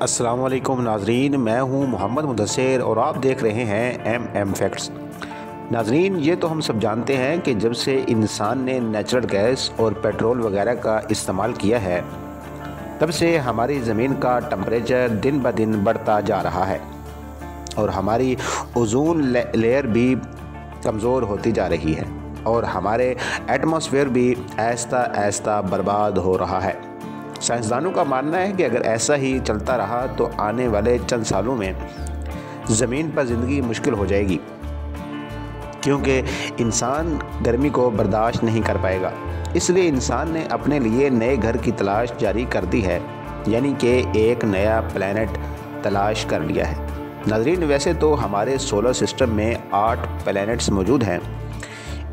अस्सलाम वालेकुम नाजरीन, मैं हूं मोहम्मद मुदस्सिर और आप देख रहे हैं एम फैक्ट्स। नाजरीन, ये तो हम सब जानते हैं कि जब से इंसान ने नेचुरल गैस और पेट्रोल वगैरह का इस्तेमाल किया है तब से हमारी ज़मीन का टेम्परेचर दिन ब दिन बढ़ता जा रहा है और हमारी ओजोन लेयर भी कमज़ोर होती जा रही है और हमारे एटमॉस्फेयर भी आहिस्ता आहिस्ता बर्बाद हो रहा है। साइंसदानों का मानना है कि अगर ऐसा ही चलता रहा तो आने वाले चंद सालों में ज़मीन पर ज़िंदगी मुश्किल हो जाएगी, क्योंकि इंसान गर्मी को बर्दाश्त नहीं कर पाएगा। इसलिए इंसान ने अपने लिए नए घर की तलाश जारी कर दी है, यानी कि एक नया प्लैनेट तलाश कर लिया है। नाज़रीन, वैसे तो हमारे सोलर सिस्टम में 8 प्लैनेट्स मौजूद हैं।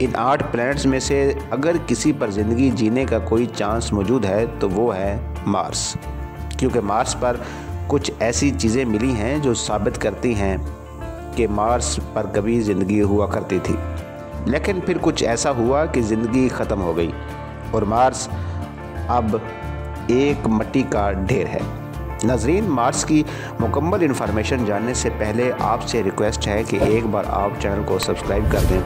इन 8 प्लैनेट्स में से अगर किसी पर ज़िंदगी जीने का कोई चांस मौजूद है तो वो है मार्स, क्योंकि मार्स पर कुछ ऐसी चीज़ें मिली हैं जो साबित करती हैं कि मार्स पर कभी ज़िंदगी हुआ करती थी, लेकिन फिर कुछ ऐसा हुआ कि ज़िंदगी ख़त्म हो गई और मार्स अब एक मिट्टी का ढेर है। नाज़रीन, मार्स की मुकम्मल इन्फॉर्मेशन जानने से पहले आपसे रिक्वेस्ट है कि एक बार आप चैनल को सब्सक्राइब कर दें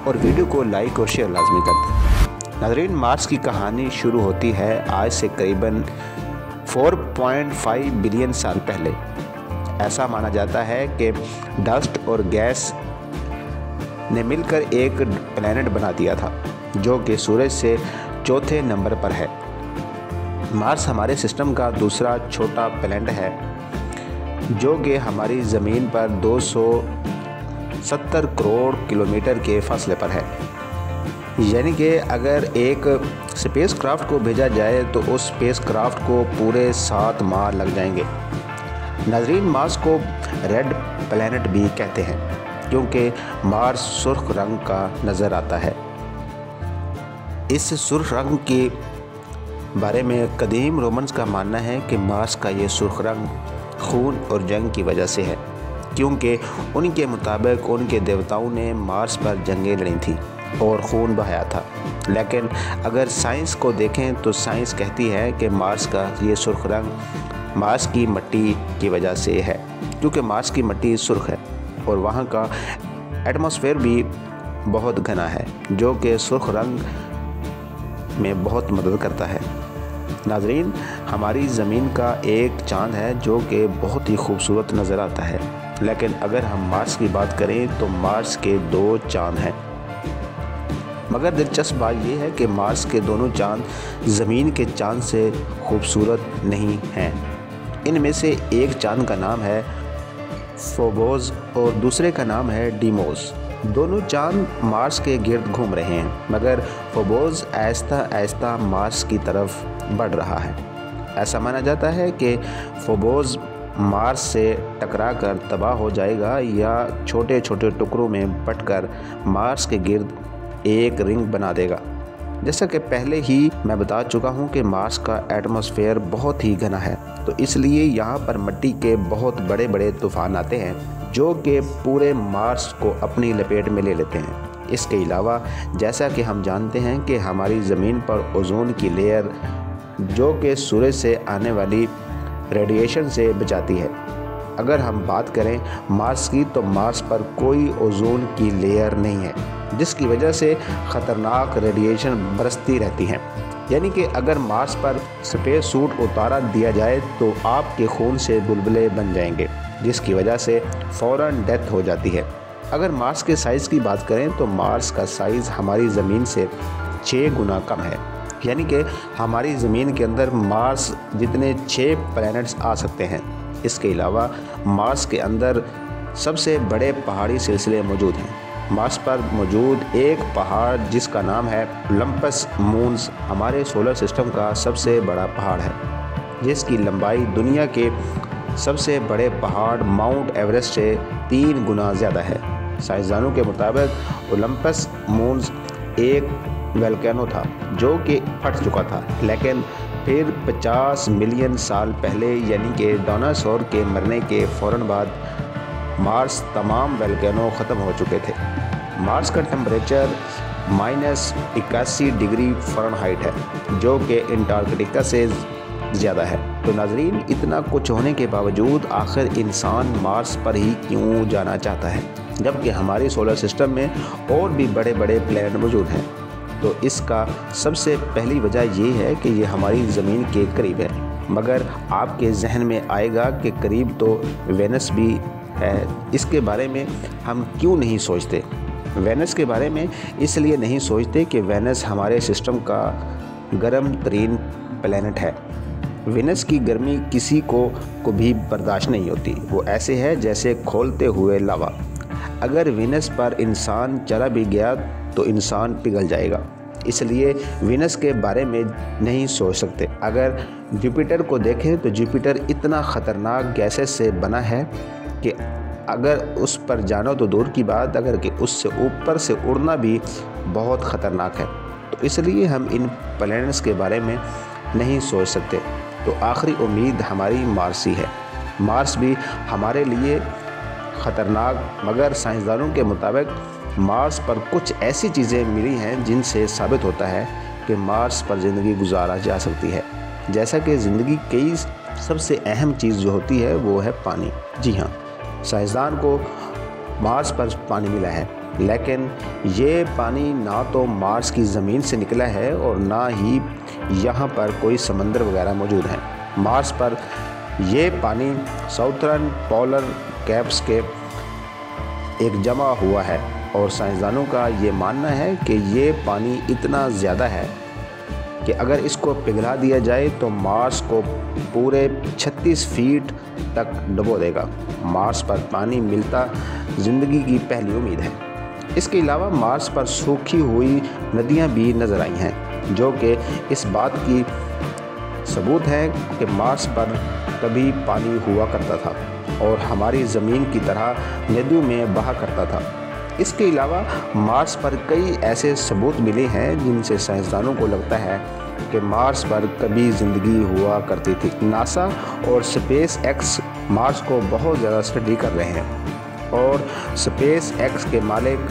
और वीडियो को लाइक और शेयर लाजमी कर दें। नाज़रीन, मार्स की कहानी शुरू होती है आज से करीबन 4.5 बिलियन साल पहले। ऐसा माना जाता है कि डस्ट और गैस ने मिलकर एक प्लैनेट बना दिया था जो कि सूरज से चौथे नंबर पर है। मार्स हमारे सिस्टम का दूसरा छोटा प्लैनेट है जो कि हमारी ज़मीन पर 270 करोड़ किलोमीटर के फासले पर है। यानी कि अगर एक स्पेस क्राफ्ट को भेजा जाए तो उस स्पेस क्राफ्ट को पूरे 7 माह लग जाएंगे। नाज़रीन, मार्स को रेड प्लैनेट भी कहते हैं क्योंकि मार्स सुर्ख रंग का नज़र आता है। इस सुर्ख रंग के बारे में कदीम रोमन्स का मानना है कि मार्स का ये सुर्ख रंग खून और जंग की वजह से है, क्योंकि उनके मुताबिक उनके देवताओं ने मार्स पर जंगें लड़ी थी और खून बहाया था। लेकिन अगर साइंस को देखें तो साइंस कहती है कि मार्स का ये सुर्ख रंग मार्स की मिट्टी की वजह से है, क्योंकि मार्स की मिट्टी सुर्ख है और वहाँ का एटमॉस्फेयर भी बहुत घना है जो कि सुर्ख रंग में बहुत मदद करता है। नाज़रीन, हमारी ज़मीन का एक चाँद है जो कि बहुत ही खूबसूरत नज़र आता है, लेकिन अगर हम मार्स की बात करें तो मार्स के 2 चाँद हैं। मगर दिलचस्प बात यह है कि मार्स के दोनों चाँद ज़मीन के चाँद से खूबसूरत नहीं हैं। इनमें से एक चाँद का नाम है फोबोस और दूसरे का नाम है डीमोस। दोनों चाँद मार्स के गिर्द घूम रहे हैं, मगर फोबोस आहिस्ता आहिस्ता मार्स की तरफ बढ़ रहा है। ऐसा माना जाता है कि फोबोस मार्स से टकराकर तबाह हो जाएगा या छोटे छोटे टुकड़ों में बंटकर मार्स के गिर्द एक रिंग बना देगा। जैसा कि पहले ही मैं बता चुका हूं कि मार्स का एटमॉस्फेयर बहुत ही घना है, तो इसलिए यहाँ पर मिट्टी के बहुत बड़े बड़े तूफान आते हैं जो कि पूरे मार्स को अपनी लपेट में ले लेते हैं। इसके अलावा जैसा कि हम जानते हैं कि हमारी ज़मीन पर ओजोन की लेयर जो कि सूरज से आने वाली रेडिएशन से बचाती है। अगर हम बात करें मार्स की तो मार्स पर कोई ओजोन की लेयर नहीं है, जिसकी वजह से ख़तरनाक रेडिएशन बरसती रहती हैं। यानी कि अगर मार्स पर स्पेस सूट उतारा दिया जाए तो आपके खून से बुलबुले बन जाएंगे, जिसकी वजह से फ़ौरन डेथ हो जाती है। अगर मार्स के साइज़ की बात करें तो मार्स का साइज़ हमारी ज़मीन से 6 गुना कम है। यानी कि हमारी ज़मीन के अंदर मार्स जितने 6 प्लैनेट्स आ सकते हैं। इसके अलावा मार्स के अंदर सबसे बड़े पहाड़ी सिलसिले मौजूद हैं। मार्स पर मौजूद एक पहाड़ जिसका नाम है ओलंपस मून्स हमारे सोलर सिस्टम का सबसे बड़ा पहाड़ है, जिसकी लंबाई दुनिया के सबसे बड़े पहाड़ माउंट एवरेस्ट से 3 गुना ज़्यादा है। साइंसदानों के मुताबिक ओलंपस मून्स एक वोल्केनो था जो कि फट चुका था, लेकिन फिर 50 मिलियन साल पहले यानी कि डायनासोर के मरने के फ़ौरन बाद मार्स तमाम वोल्केनो ख़त्म हो चुके थे। मार्स का टेम्परेचर -81 डिग्री फ़ारेनहाइट है जो कि अंटार्कटिका से ज़्यादा है। تو ناظرین، اتنا کچھ ہونے کے باوجود آخر انسان مارس پر ہی کیوں جانا چاہتا ہے، جبکہ ہماری سولر سسٹم میں اور بھی بڑے بڑے پلانٹ موجود ہیں؟ تو اس کا سب سے پہلی وجہ یہ ہے کہ یہ ہماری زمین کے قریب ہے۔ مگر آپ کے ذہن میں آئے گا کہ قریب تو وینس بھی ہے، اس کے بارے میں ہم کیوں نہیں سوچتے؟ وینس کے بارے میں اس لیے نہیں سوچتے کہ وینس ہمارے سسٹم کا گرم ترین پلانٹ ہے۔ وینس کی گرمی کسی کو بھی برداشت نہیں ہوتی، وہ ایسے ہے جیسے کھولتے ہوئے لاوا۔ اگر وینس پر انسان چلا بھی گیا تو انسان پگھل جائے گا، اس لیے وینس کے بارے میں نہیں سوچ سکتے۔ اگر جوپیٹر کو دیکھیں تو جوپیٹر اتنا خطرناک گیسز سے بنا ہے کہ اگر اس پر جانا تو دور کی بات، اگر کہ اس سے اوپر سے اڑنا بھی بہت خطرناک ہے۔ تو اس لیے ہم ان پلانٹس کے بارے میں نہیں سوچ سکتے۔ تو آخری امید ہماری مارس ہی ہے۔ مارس بھی ہمارے لیے خطرناک، مگر سائنسدانوں کے مطابق مارس پر کچھ ایسی چیزیں ملی ہیں جن سے ثابت ہوتا ہے کہ مارس پر زندگی گزارا جا سکتی ہے۔ جیسا کہ زندگی کی سب سے اہم چیز جو ہوتی ہے وہ ہے پانی۔ جی ہاں، سائنسدان کو مارس پر پانی ملا ہے، لیکن یہ پانی نہ تو مارس کی زمین سے نکلا ہے اور نہ ہی یہاں پر کوئی سمندر وغیرہ موجود ہیں۔ مارس پر یہ پانی ساؤتھرن پولر کیپس کے ایک جمع ہوا ہے، اور سائنسدانوں کا یہ ماننا ہے کہ یہ پانی اتنا زیادہ ہے کہ اگر اس کو پگھلا دیا جائے تو مارس کو پورے 36 فیٹ تک ڈبو دے گا۔ مارس پر پانی ملتا زندگی کی پہلی امید ہے۔ اس کے علاوہ مارس پر سوکھی ہوئی ندیاں بھی نظر آئی ہیں، جو کہ اس بات کی ثبوت ہے کہ مارس پر کبھی پانی ہوا کرتا تھا اور ہماری زمین کی طرح ندیوں میں بہا کرتا تھا۔ اس کے علاوہ مارس پر کئی ایسے ثبوت ملے ہیں جن سے سائنسدانوں کو لگتا ہے کہ مارس پر کبھی زندگی ہوا کرتی تھی۔ ناسا اور اسپیس ایکس مارس کو بہت زیادہ اسٹڈی کر رہے ہیں، اور اسپیس ایکس کے مالک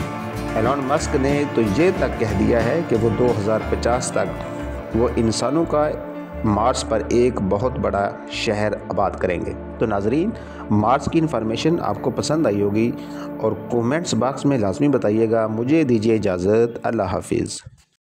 ایلون مسک نے تو یہ تک کہہ دیا ہے کہ وہ 2050 تک وہ انسانوں کا مارس پر ایک بہت بڑا شہر آباد کریں گے۔ تو ناظرین، مارس کی انفارمیشن آپ کو پسند آئی ہوگی، اور کومنٹس باکس میں لازمی بتائیے گا۔ مجھے دیجیے اجازت، اللہ حافظ۔